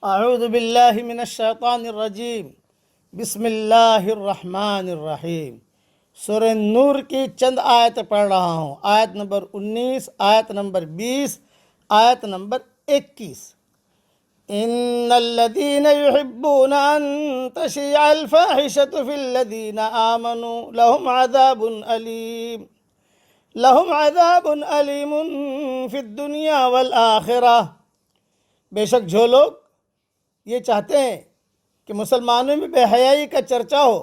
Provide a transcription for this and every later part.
اعوذ باللہ من الشیطان الرجیم بسم اللہ الرحمن الرحیم۔ سورہ نور کی چند آیت پڑھ رہا ہوں، آیت نمبر 19، آیت نمبر 20، آیت نمبر 21۔ ان الذين يحبون ان تشيع الفاحشة في الذين آمنوا لهم عذاب أليم في الدنيا والآخرة۔ بے شک جو لوگ یہ چاہتے ہیں کہ مسلمانوں میں بے حیائی کا چرچا ہو،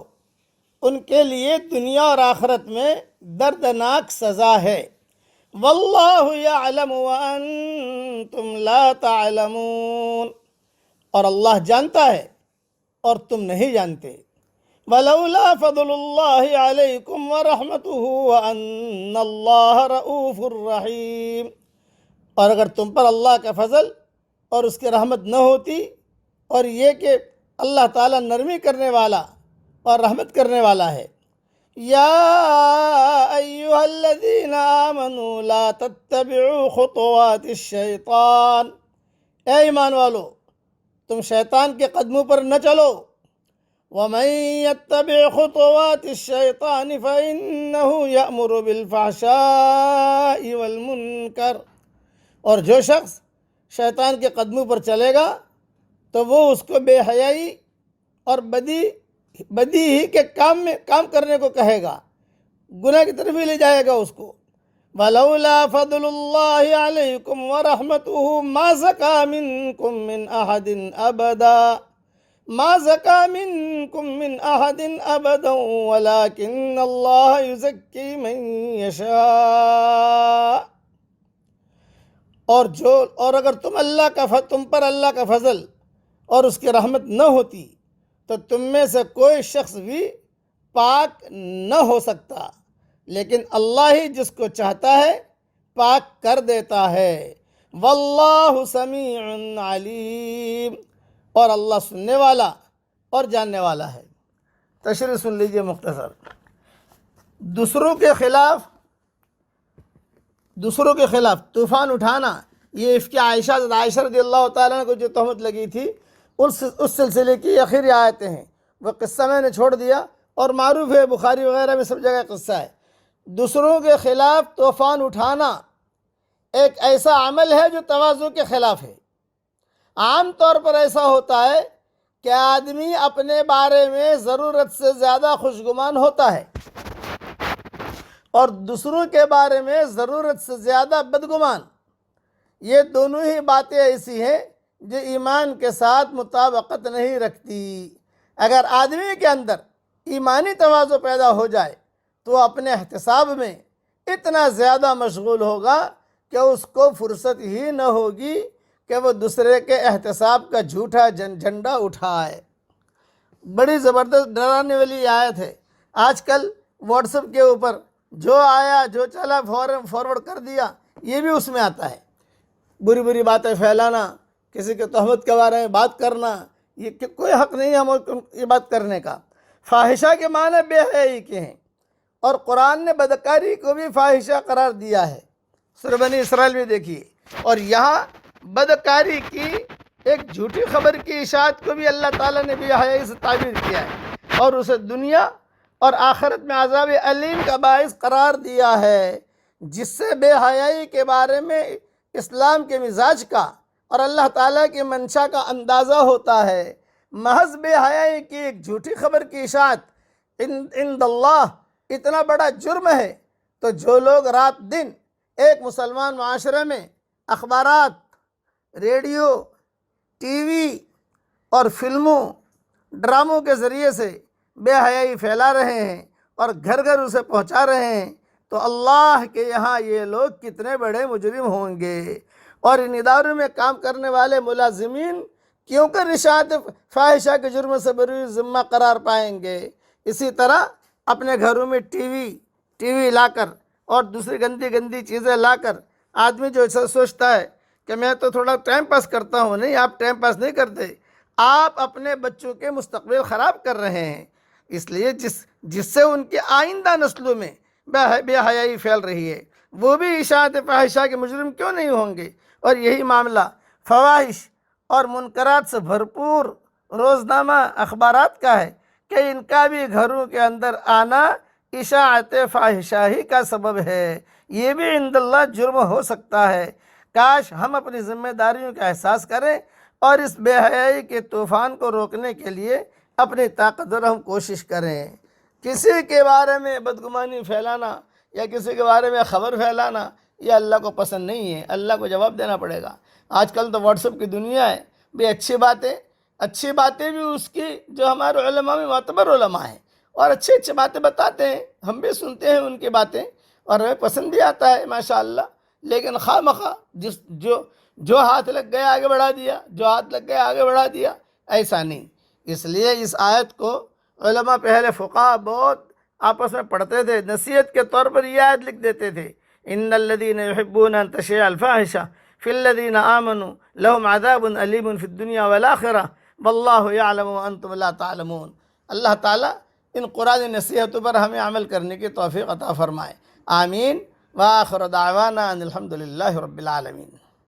ان کے لیے دنیا اور آخرت میں دردناک سزا ہے۔ واللہ یعلم وانتم لا تعلمون، اور اللہ جانتا ہے اور تم نہیں جانتے۔ ولولا فضل اللہ علیکم ورحمتہ وان اللہ رؤوف الرحیم، اور اگر تم پر اللہ کا فضل اور اس کی رحمت نہ ہوتی، اور یہ کہ اللہ تعالیٰ نرمی کرنے والا اور رحمت کرنے والا ہے۔ یا ایہا الذین آمنوا لا تتبعوا خطوات الشیطان، اے ایمان والو تم شیطان کے قدموں پر نہ چلو۔ ومن یتبع خطوات الشیطان فإنہ یأمر بالفحشاء والمنکر، اور جو شخص شیطان کے قدموں پر چلے گا تو وہ اس کو بے حیائی اور بدی ہی کے کام کرنے کو کہے گا، گناہ کی طرف ہی لے جائے گا اس کو۔ وَلَوْلَا فَضْلُ اللَّهِ عَلَيْكُمْ وَرَحْمَتُهُ مَا زَكَىٰ مِنْكُمْ مِنْ أَحَدٍ أَبَدًا وَلَكِنَّ اللَّهَ يُزَكِّي مَن يَشَاءُ، اور اگر تم پر اللہ کا فضل اور اس کی رحمت نہ ہوتی تو تم میں سے کوئی شخص بھی پاک نہ ہو سکتا، لیکن اللہ ہی جس کو چاہتا ہے پاک کر دیتا ہے۔ واللہ سمیع علیم، اور اللہ سننے والا اور جاننے والا ہے۔ تشریح سن لیجئے مختصر۔ دوسروں کے خلاف طوفان اٹھانا، یہ عفق عائشہ رضی اللہ تعالیٰ عنہ کو جو تہمت لگی تھی، اس سلسلے کی آخری آیتیں ہیں۔ وہ قصہ میں نے چھوڑ دیا اور معروف ہے، بخاری وغیرہ میں سب جگہ قصہ ہے۔ دوسروں کے خلاف طوفان اٹھانا ایک ایسا عمل ہے جو تواضع کے خلاف ہے۔ عام طور پر ایسا ہوتا ہے کہ آدمی اپنے بارے میں ضرورت سے زیادہ خوشگمان ہوتا ہے اور دوسروں کے بارے میں ضرورت سے زیادہ بدگمان۔ یہ دونوں ہی باتیں ایسی ہیں جو ایمان کے ساتھ مطابقت نہیں رکھتی۔ اگر آدمی کے اندر ایمانی تواضع پیدا ہو جائے تو اپنے احتساب میں اتنا زیادہ مشغول ہوگا کہ اس کو فرصت ہی نہ ہوگی کہ وہ دوسرے کے احتساب کا جھوٹا جھنڈا اٹھائے۔ بڑی زبردست ڈرانے والی آیت ہے۔ آج کل واٹس ایپ کے اوپر جو آیا جو چلا فارورڈ کر دیا، یہ بھی اس میں آتا ہے۔ بری بری باتیں پھیلانا، کسی کے تہمت کے بارے میں بات کرنا، یہ کوئی حق نہیں ہے ہم یہ بات کرنے کا۔ فاحشہ کے معنی بے حیائی کے ہیں، اور قرآن نے بدکاری کو بھی فاحشہ قرار دیا ہے۔ سورہ بنی اسرائیل میں دیکھیے، اور یہاں بدکاری کی ایک جھوٹی خبر کی اشاعت کو بھی اللہ تعالیٰ نے بے حیائی سے تعبیر کیا ہے، اور اسے دنیا اور آخرت میں عذاب علیم کا باعث قرار دیا ہے، جس سے بے حیائی کے بارے میں اسلام کے مزاج کا اور اللہ تعالیٰ کی منشا کا اندازہ ہوتا ہے۔ محض بے حیائی کی ایک جھوٹی خبر کی اشاعت عند اللہ اتنا بڑا جرم ہے، تو جو لوگ رات دن ایک مسلمان معاشرے میں اخبارات، ریڈیو، ٹی وی اور فلموں، ڈراموں کے ذریعے سے بے حیائی پھیلا رہے ہیں اور گھر گھر اسے پہنچا رہے ہیں، تو اللہ کے یہاں یہ لوگ کتنے بڑے مجرم ہوں گے، اور ان اداروں میں کام کرنے والے ملازمین کیوں کر اشاعت فاحشہ کے جرم سے بری ذمہ قرار پائیں گے۔ اسی طرح اپنے گھروں میں ٹی وی لا کر اور دوسری گندی چیزیں لا کر آدمی جو سوچتا ہے کہ میں تو تھوڑا ٹائم پاس کرتا ہوں، نہیں، آپ ٹائم پاس نہیں کرتے، آپ اپنے بچوں کے مستقبل خراب کر رہے ہیں، اس لیے جس سے ان کی آئندہ نسلوں میں بے حیائی پھیل رہی ہے، وہ بھی اشاعت فاحشہ کے مجرم کیوں نہیں ہوں گے۔ اور یہی معاملہ فواحش اور منکرات سے بھرپور روزنامہ اخبارات کا ہے کہ ان کا بھی گھروں کے اندر آنا اشاعت فاحشہ ہی کا سبب ہے، یہ بھی عند اللہ جرم ہو سکتا ہے۔ کاش ہم اپنی ذمہ داریوں کا احساس کریں اور اس بے حیائی کے طوفان کو روکنے کے لیے اپنی طاقت اور ہم کوشش کریں۔ کسی کے بارے میں بدگمانی پھیلانا یا کسی کے بارے میں خبر پھیلانا یہ اللہ کو پسند نہیں ہے، اللہ کو جواب دینا پڑے گا۔ آج کل تو واٹس ایپ کی دنیا ہے، بھی اچھی باتیں بھی اس کی جو ہمارے علماء میں معتبر علماء ہیں اور اچھی باتیں بتاتے ہیں، ہم بھی سنتے ہیں ان کی باتیں اور ہمیں پسند بھی آتا ہے ماشاءاللہ، لیکن خواہ مخواہ جو ہاتھ لگ گیا آگے بڑھا دیا، جو ہاتھ لگ گیا آگے بڑھا دیا، ایسا نہیں۔ اس لیے اس آیت کو علماء پہلے فقہاء بہت آپس میں پڑھتے تھے، نصیحت کے طور پر یہ آیت لکھ دیتے تھے، ان الذین یحبون ان تشیع الفاحشہ فی الذین آمنوا لهم عذاب علیم فی الدنیا والآخرہ واللہ یعلم وانتم لا تعلمون۔ اللہ تعالیٰ ان قرآن نصیحتوں پر ہمیں عمل کرنے کی توفیق عطا فرمائے، آمین۔ وآخر دعوانا ان الحمد للہ رب العالمین۔